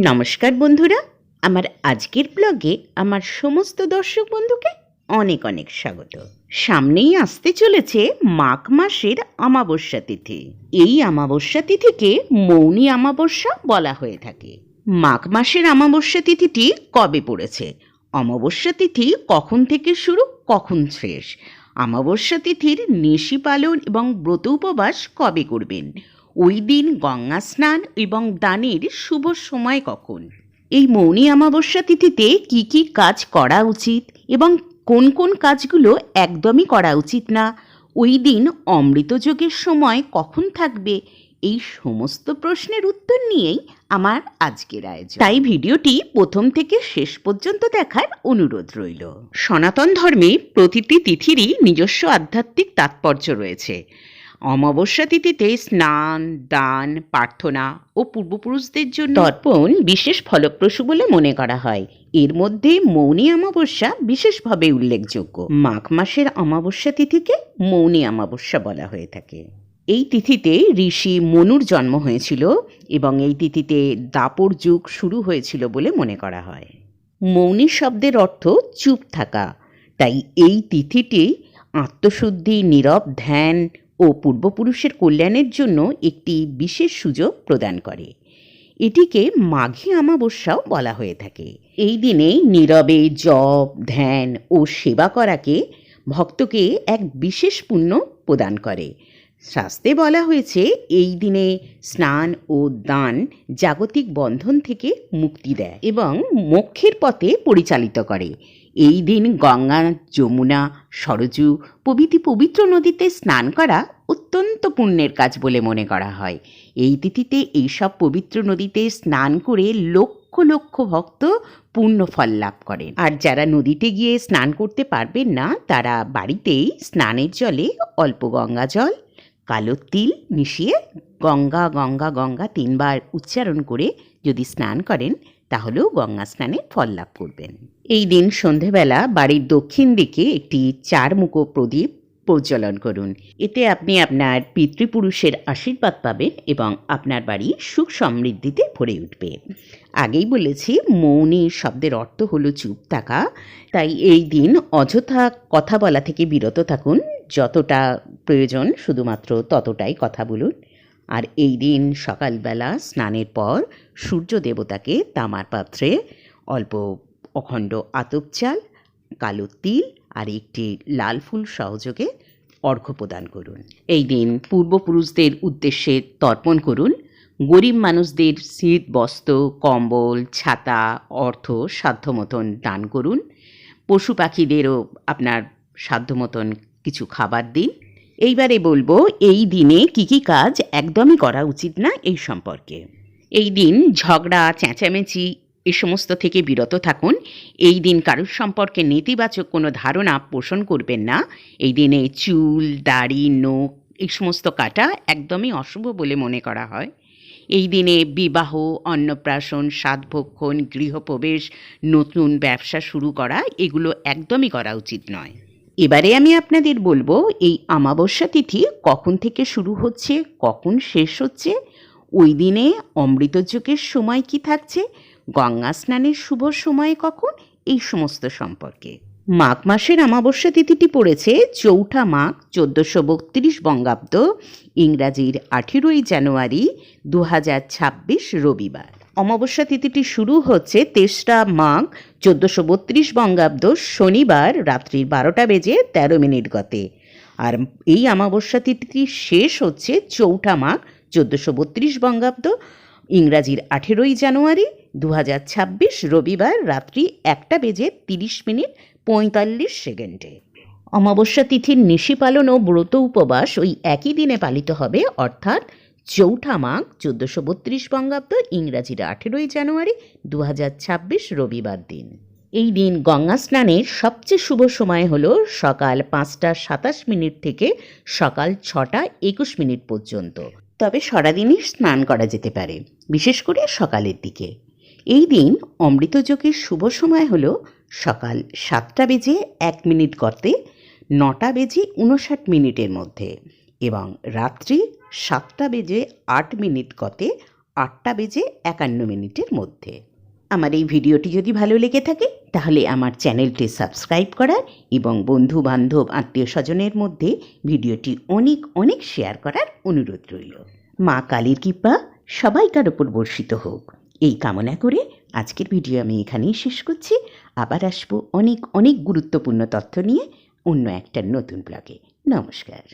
নমস্কার বন্ধুরা, আমার আজকের ব্লগে আমার সমস্ত দর্শক বন্ধুকে অনেক অনেক স্বাগত। সামনেই আসতে চলেছে মাঘ মাসের অমাবস্যা তিথি। এই অমাবস্যা তিথিকে মৌনী অমাবস্যা বলা হয়ে থাকে। মাঘ মাসের অমাবস্যা তিথিটি কবে পড়েছে, অমাবস্যা তিথি কখন থেকে শুরু কখন শেষ, অমাবস্যা তিথির নিশি পালন এবং ব্রত উপবাস কবে করবেন, ওই দিন গঙ্গা স্নান এবং দানের শুভ সময় কখন, এই মৌনী অমাবস্যা তিথিতে কি কি কাজ করা উচিত এবং কোন কোন কাজগুলো একদমই করা উচিত না, ওই দিন অমৃতযোগের সময় কখন থাকবে, এই সমস্ত প্রশ্নের উত্তর নিয়েই আমার আজকের আয়োজন। তাই ভিডিওটি প্রথম থেকে শেষ পর্যন্ত দেখার অনুরোধ রইল। সনাতন ধর্মে প্রতিটি তিথিরই নিজস্ব আধ্যাত্মিক তাৎপর্য রয়েছে। অমাবস্যা তিথিতে স্নান, দান, প্রার্থনা ও পূর্বপুরুষদের জন্য তর্পণ বিশেষ ফলপ্রসূ বলে মনে করা হয়। এর মধ্যে মৌনী অমাবস্যা বিশেষভাবে উল্লেখযোগ্য। মাঘ মাসের অমাবস্যা তিথিকে মৌনী অমাবস্যা বলা হয়ে থাকে। এই তিথিতে ঋষি মনুর জন্ম হয়েছিল এবং এই তিথিতে দাপর যুগ শুরু হয়েছিল বলে মনে করা হয়। মৌনী শব্দের অর্থ চুপ থাকা, তাই এই তিথিটি আত্মশুদ্ধি, নীরব ধ্যান ও পূর্বপুরুষের কল্যাণের জন্য একটি বিশেষ সুযোগ প্রদান করে। এটিকে মাঘী অমাবস্যাও বলা হয়ে থাকে। এই দিনে নীরবে জপ, ধ্যান ও সেবা করাকে ভক্তকে এক বিশেষ পুণ্য প্রদান করে। শাস্ত্রে বলা হয়েছে এই দিনে স্নান ও দান জাগতিক বন্ধন থেকে মুক্তি দেয় এবং মোক্ষের পথে পরিচালিত করে। এই দিন গঙ্গা, যমুনা, সরযূ প্রভৃতি পবিত্র নদীতে স্নান করা অত্যন্ত পুণ্যের কাজ বলে মনে করা হয়। এই তিথিতে এইসব পবিত্র নদীতে স্নান করে লক্ষ লক্ষ ভক্ত পূর্ণ ফল লাভ করেন। আর যারা নদীতে গিয়ে স্নান করতে পারবেন না, তারা বাড়িতেই স্নানের জলে অল্প গঙ্গা জল, কালো তিল মিশিয়ে গঙ্গা গঙ্গা গঙ্গা 3 বার উচ্চারণ করে যদি স্নান করেন, তাহলেও গঙ্গা স্নানে ফল লাভ করবেন। এই দিন সন্ধেবেলা বাড়ির দক্ষিণ দিকে একটি 4 মুখো প্রদীপ প্রজ্বলন করুন। এতে আপনি আপনার পিতৃপুরুষের আশীর্বাদ পাবেন এবং আপনার বাড়ি সুখ সমৃদ্ধিতে ভরে উঠবে। আগেই বলেছি, মৌনী শব্দের অর্থ হলো চুপ থাকা, তাই এই দিন অযথা কথা বলা থেকে বিরত থাকুন। যতটা প্রয়োজন শুধুমাত্র ততটাই কথা বলুন। আর এই দিন সকালবেলা স্নানের পর সূর্য দেবতাকে তামার পাত্রে অল্প অখণ্ড আতপ চাল, কালো তিল আর একটি লাল ফুল সহযোগে অর্ঘ্য প্রদান করুন। এই দিন পূর্বপুরুষদের উদ্দেশ্যে তর্পণ করুন। গরিব মানুষদের শীত বস্ত্র, কম্বল, ছাতা, অর্থ সাধ্যমতন দান করুন। পশু পাখিদেরও আপনার সাধ্যমতন কিছু খাবার দিন। এইবারে বলবো এই দিনে কি কি কাজ একদমই করা উচিত না এই সম্পর্কে। এই দিন ঝগড়া, চেঁচামেচি এ সমস্ত থেকে বিরত থাকুন। এই দিন কারোর সম্পর্কে নেতিবাচক কোনো ধারণা পোষণ করবেন না। এই দিনে চুল, দাড়ি, নখ এই সমস্ত কাটা একদমই অশুভ বলে মনে করা হয়। এই দিনে বিবাহ, অন্নপ্রাশন, সাধভক্ষণ, গৃহপ্রবেশ, নতুন ব্যবসা শুরু করা এগুলো একদমই করা উচিত নয়। এবারে আমি আপনাদের বলবো এই অমাবস্যা তিথি কখন থেকে শুরু হচ্ছে, কখন শেষ হচ্ছে, ওই দিনে অমৃতযোগের সময় কি থাকছে, গঙ্গা স্নানের শুভ সময় কখন, এই সমস্ত সম্পর্কে। মাঘ মাসের অমাবস্যা তিথিটি পড়েছে 4 মাঘ 1432 বঙ্গাব্দ, ইংরাজির 18 জানুয়ারি 2026 রবিবার। অমাবস্যা তিথিটি শুরু হচ্ছে 3 মাঘ 1432 বঙ্গাব্দ শনিবার রাত্রি 12টা বেজে 13 মিনিট গতে। আর এই অমাবস্যা তিথিটি শেষ হচ্ছে 4 মাঘ 1432 বঙ্গাব্দ, ইংরাজির 18 জানুয়ারি 2026 রবিবার রাত্রি 1টা বেজে 30 মিনিট 45 সেকেন্ডে। অমাবস্যা তিথির নিশি পালন ও ব্রত উপবাস ওই একই দিনে পালিত হবে, অর্থাৎ 4 মাঘ 1432 বঙ্গাব্দ, ইংরাজির 18 জানুয়ারি 2026 রবিবার দিন। এই দিন গঙ্গা স্নানের সবচেয়ে শুভ সময় হল সকাল 5টা 27 মিনিট থেকে সকাল 6টা 21 মিনিট পর্যন্ত। তবে সারাদিনই স্নান করা যেতে পারে, বিশেষ করে সকালের দিকে। এই দিন অমৃতযোগের শুভ সময় হল সকাল 7টা বেজে 1 মিনিট গতে 9টা বেজে 59 মিনিটের মধ্যে এবং রাত্রি 7টা বেজে 8 মিনিট গতে 8:51 মধ্যে। আমার এই ভিডিওটি যদি ভালো লেগে থাকে তাহলে আমার চ্যানেলটি সাবস্ক্রাইব করার এবং বন্ধু বান্ধব আত্মীয় স্বজনের মধ্যে ভিডিওটি অনেক অনেক শেয়ার করার অনুরোধ রইল। মা কালীর কৃপা সবাইকার ওপর বর্ষিত হোক এই কামনা করে আজকের ভিডিও আমি এখানেই শেষ করছি। আবার আসবো অনেক অনেক গুরুত্বপূর্ণ তথ্য নিয়ে অন্য একটা নতুন ব্লগে। নমস্কার।